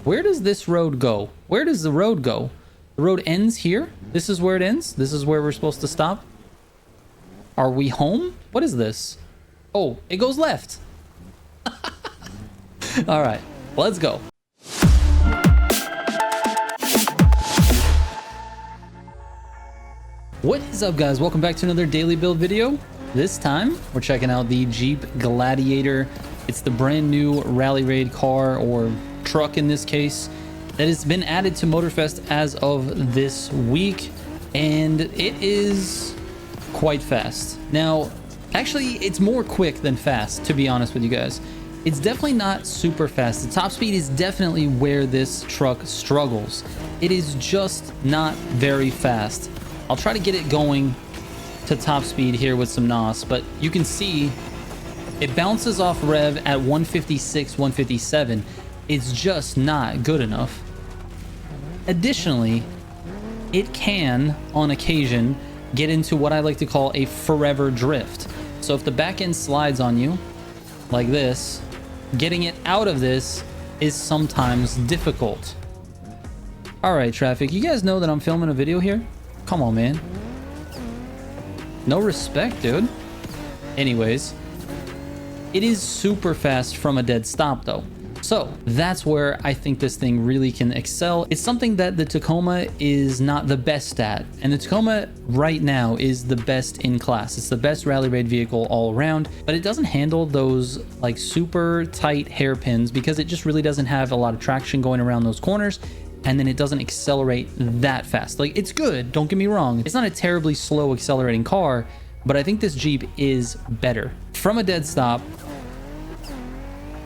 Where does this road go? Where does the road go? The road ends here? This is where it ends? This is where we're supposed to stop? Are we home? What is this? Oh, it goes left. All right, let's go. What is up, guys? Welcome back to another daily build video. This time we're checking out the Jeep Gladiator. It's the brand new rally raid car, or truck in this case, that has been added to Motorfest as of this week, and it is quite fast. Now, actually, it's more quick than fast, to be honest with you guys. It's definitely not super fast. The top speed is definitely where this truck struggles. It is just not very fast. I'll try to get it going to top speed here with some NOS, but you can see it bounces off rev at 156, 157. It's just not good enough. Additionally, it can, on occasion, get into what I like to call a forever drift. So if the back end slides on you, like this, getting it out of this is sometimes difficult. All right, traffic, you guys know that I'm filming a video here? Come on, man. No respect, dude. Anyways, it is super fast from a dead stop, though. So that's where I think this thing really can excel. It's something that the Tacoma is not the best at, and the Tacoma right now is the best in class. It's the best rally raid vehicle all around, but it doesn't handle those like super tight hairpins because it just really doesn't have a lot of traction going around those corners, and then it doesn't accelerate that fast. Like, it's good, don't get me wrong. It's not a terribly slow accelerating car, but I think this Jeep is better. From a dead stop,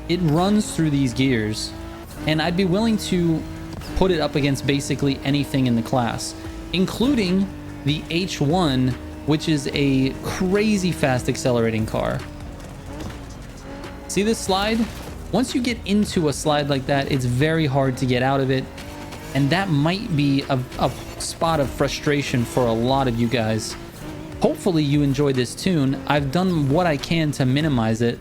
it runs through these gears, and I'd be willing to put it up against basically anything in the class, including the H1, which is a crazy fast accelerating car. See this slide? Once you get into a slide like that, it's very hard to get out of it, and that might be a spot of frustration for a lot of you guys. Hopefully you enjoyed this tune. I've done what I can to minimize it.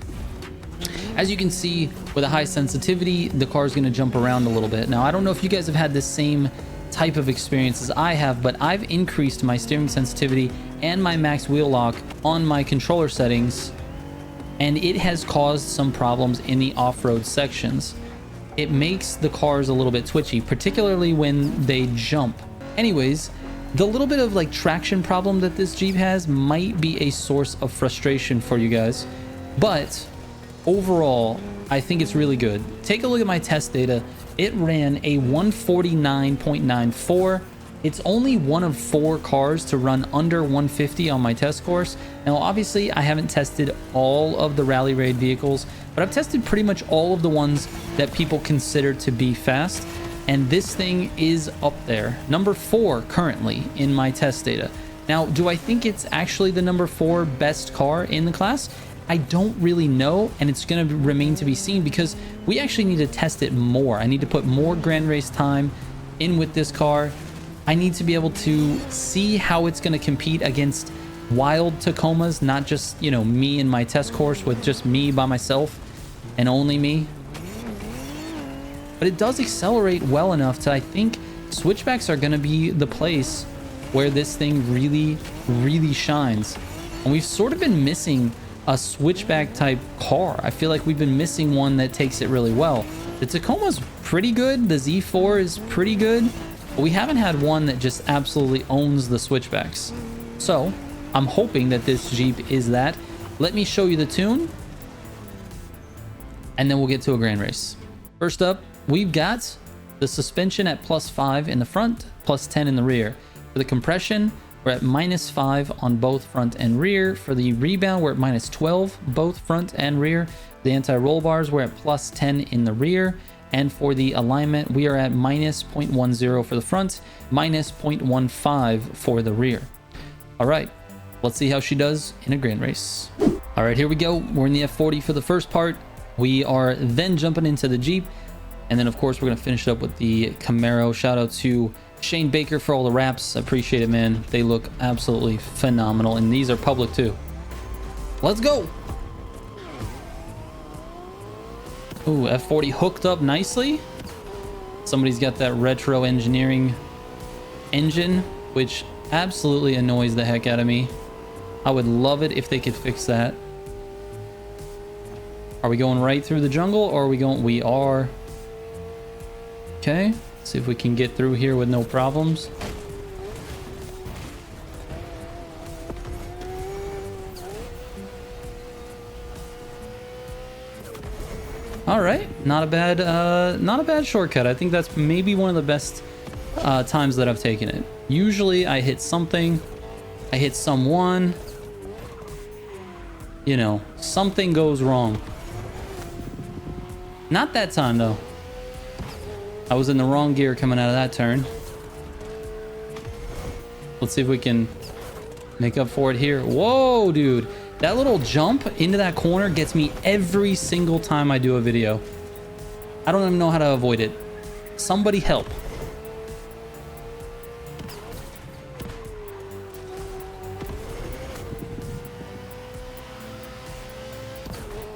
As you can see, with a high sensitivity, the car is going to jump around a little bit. Now, I don't know if you guys have had the same type of experience as I have, but I've increased my steering sensitivity and my max wheel lock on my controller settings, and it has caused some problems in the off-road sections. It makes the cars a little bit twitchy, particularly when they jump. Anyways, the little bit of like traction problem that this Jeep has might be a source of frustration for you guys, but overall, I think it's really good. Take a look at my test data. It ran a 149.94. It's only one of 4 cars to run under 150 on my test course. Now, obviously, I haven't tested all of the rally raid vehicles, but I've tested pretty much all of the ones that people consider to be fast, and this thing is up there. Number 4 currently in my test data. Now, do I think it's actually the number 4 best car in the class? I don't really know, and it's going to remain to be seen because we actually need to test it more. I need to put more grand race time in with this car. I need to be able to see how it's going to compete against wild Tacomas, not just, you know, me and my test course with just me by myself and only me. But it does accelerate well enough to, I think, switchbacks are going to be the place where this thing really, really shines. And we've sort of been missing a switchback type car. I feel like we've been missing one that takes it really well. The Tacoma's pretty good, the Z4 is pretty good, but we haven't had one that just absolutely owns the switchbacks. So I'm hoping that this Jeep is that. Let me show you the tune, and then we'll get to a grand race. First up, we've got the suspension at +5 in the front, +10 in the rear. For the compression, we're at -5 on both front and rear. For the rebound, we're at -12, both front and rear. The anti-roll bars, we're at +10 in the rear. And for the alignment, we are at -0.10 for the front, -0.15 for the rear. All right, let's see how she does in a grand race. All right, here we go. We're in the F40 for the first part. We are then jumping into the Jeep. And then, of course, we're going to finish it up with the Camaro. Shout out to Shane Baker for all the wraps. I appreciate it, man. They look absolutely phenomenal, and these are public too. Let's go. Ooh, F40 hooked up nicely. Somebody's got that retro engineering engine, which absolutely annoys the heck out of me. I would love it if they could fix that. Are we going right through the jungle, or are we going? We are. Okay, see if we can get through here with no problems. All right, not a bad shortcut. I think that's maybe one of the best times that I've taken it. Usually I hit something, I hit someone, you know, something goes wrong. Not that time though. I was in the wrong gear coming out of that turn. Let's see if we can make up for it here. Whoa, dude. That little jump into that corner gets me every single time I do a video. I don't even know how to avoid it. Somebody help.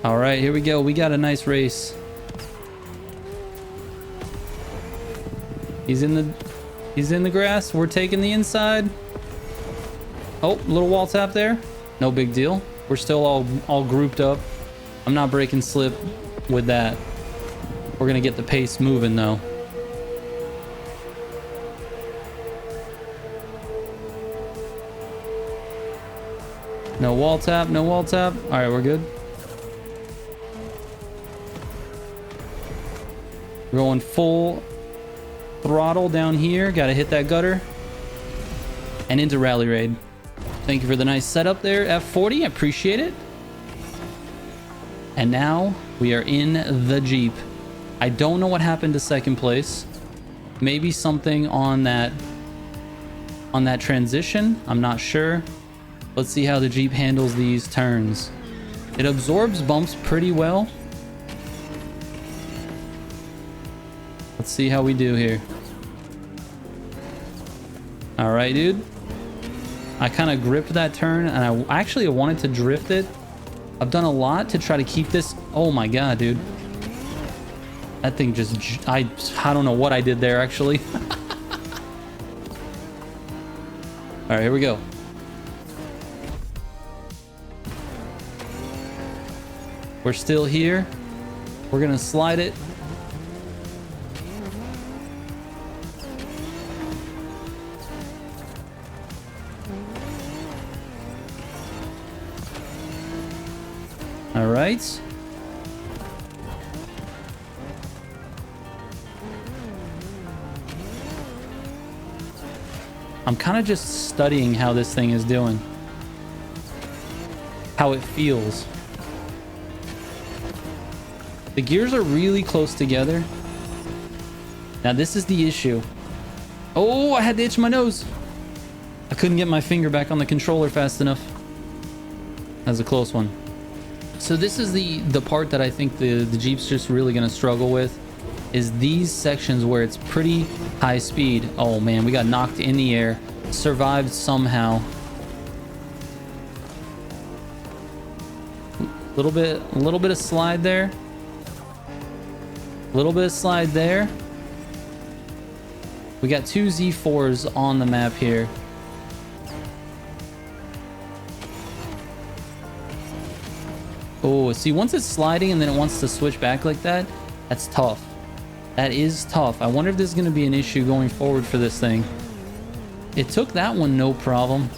All right, here we go. We got a nice race. He's in the grass. We're taking the inside. Oh, little wall tap there. No big deal. We're still all grouped up. I'm not breaking slip with that. We're gonna get the pace moving though. No wall tap, no wall tap. All right, we're good. We're going full throttle down here. Gotta hit that gutter. And into rally raid. Thank you for the nice setup there, F40. I appreciate it. And now we are in the Jeep. I don't know what happened to second place. Maybe something on that transition. I'm not sure. Let's see how the Jeep handles these turns. It absorbs bumps pretty well. Let's see how we do here. All right, dude. I kind of gripped that turn, and I actually wanted to drift it. I've done a lot to try to keep this. Oh my god, dude. That thing just... I don't know what I did there, actually. All right, here we go. We're still here. We're gonna slide it. All right. I'm kind of just studying how this thing is doing. How it feels. The gears are really close together. Now this is the issue. Oh, I had to itch my nose. I couldn't get my finger back on the controller fast enough. That was a close one. So this is the part that I think the Jeep's just really going to struggle with, is these sections where it's pretty high speed. Oh man, we got knocked in the air, survived somehow. Little bit of slide there. Little bit of slide there. We got two Z4s on the map here. Oh, see, once it's sliding and then it wants to switch back like that, that's tough. That is tough. I wonder if this is going to be an issue going forward for this thing. It took that one no problem.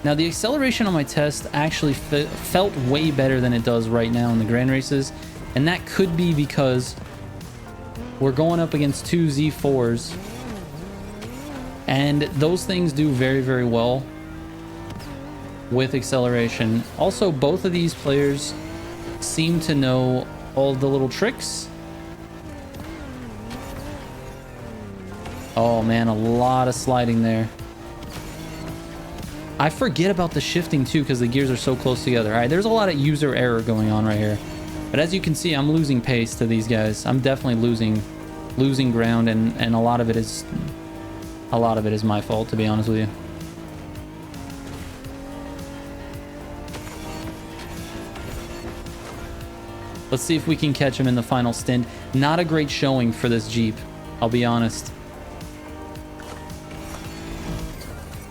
Now, the acceleration on my test actually felt way better than it does right now in the Grand Races. And that could be because we're going up against two Z4s. And those things do very, very well with acceleration. Also, both of these players seem to know all the little tricks. Oh man, a lot of sliding there. I forget about the shifting too because the gears are so close together. All right, there's a lot of user error going on right here. But as you can see, I'm losing pace to these guys. I'm definitely losing ground, and a lot of it is my fault, to be honest with you. Let's see if we can catch him in the final stint. Not a great showing for this Jeep, I'll be honest.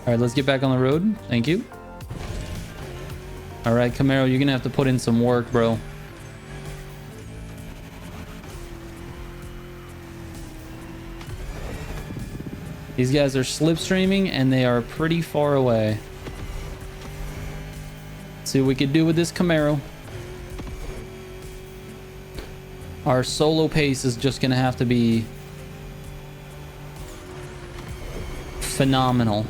All right, let's get back on the road. Thank you. All right, Camaro, you're gonna have to put in some work, bro. These guys are slipstreaming and they are pretty far away. Let's see what we could do with this Camaro. Our solo pace is just gonna have to be phenomenal.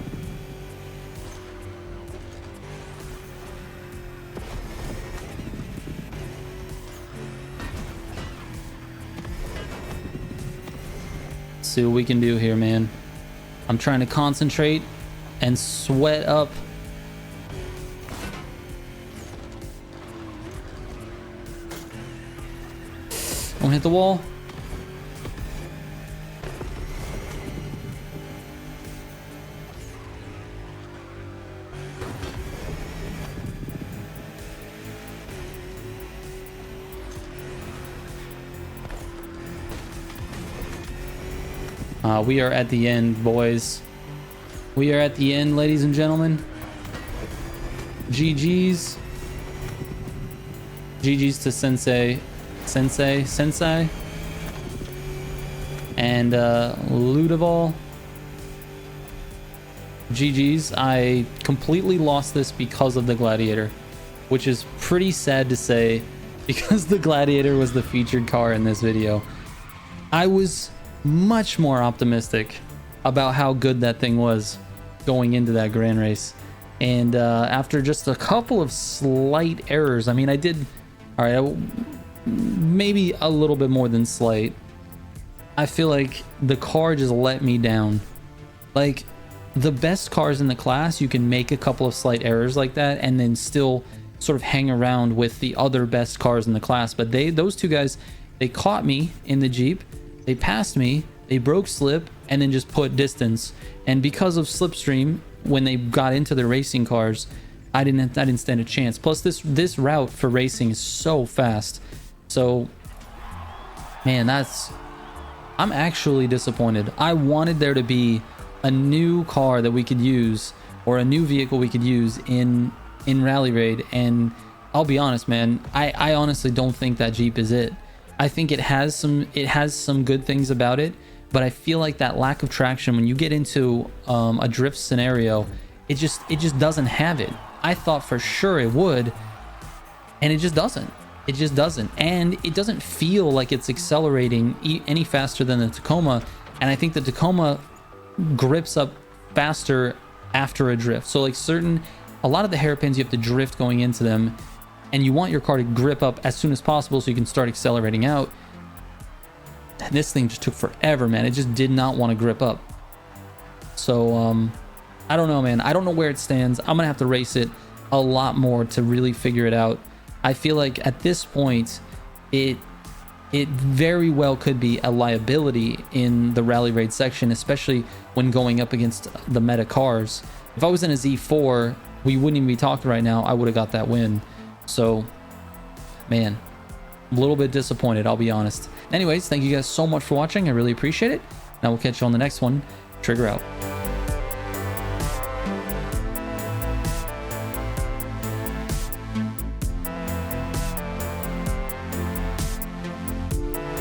Let's see what we can do here, man. I'm trying to concentrate and sweat up. Don't hit the wall. We are at the end, boys. We are at the end, ladies and gentlemen. GG's. GG's to Sensei. And Ludoval. GG's. I completely lost this because of the Gladiator, which is pretty sad to say because the Gladiator was the featured car in this video. I was much more optimistic about how good that thing was going into that grand race, and after just a couple of slight errors, I mean, I did all right, maybe a little bit more than slight. I feel like the car just let me down. Like, the best cars in the class, you can make a couple of slight errors like that and then still sort of hang around with the other best cars in the class, but those two guys, they caught me in the Jeep. They passed me, they broke slip, and then just put distance. And because of slipstream, when they got into the racing cars, I didn't stand a chance. Plus, this route for racing is so fast. So, man, I'm actually disappointed. I wanted there to be a new car that we could use, or a new vehicle we could use in Rally Raid, and I'll be honest, man, I honestly don't think that Jeep is it. I think it has some good things about it, but I feel like that lack of traction when you get into a drift scenario, it just doesn't have it. I thought for sure it would, and it just doesn't. It just doesn't, and it doesn't feel like it's accelerating any faster than the Tacoma. And I think the Tacoma grips up faster after a drift. So like a lot of the hairpins, you have to drift going into them, and you want your car to grip up as soon as possible so you can start accelerating out. And this thing just took forever, man. It just did not want to grip up. So I don't know, man. I don't know where it stands. I'm gonna have to race it a lot more to really figure it out. I feel like at this point it very well could be a liability in the Rally Raid section, especially when going up against the meta cars. If I was in a Z4, we wouldn't even be talking right now. I would have got that win. So, man, a little bit disappointed, I'll be honest. Anyways, thank you guys so much for watching. I really appreciate it. And I will catch you on the next one. Trigger out.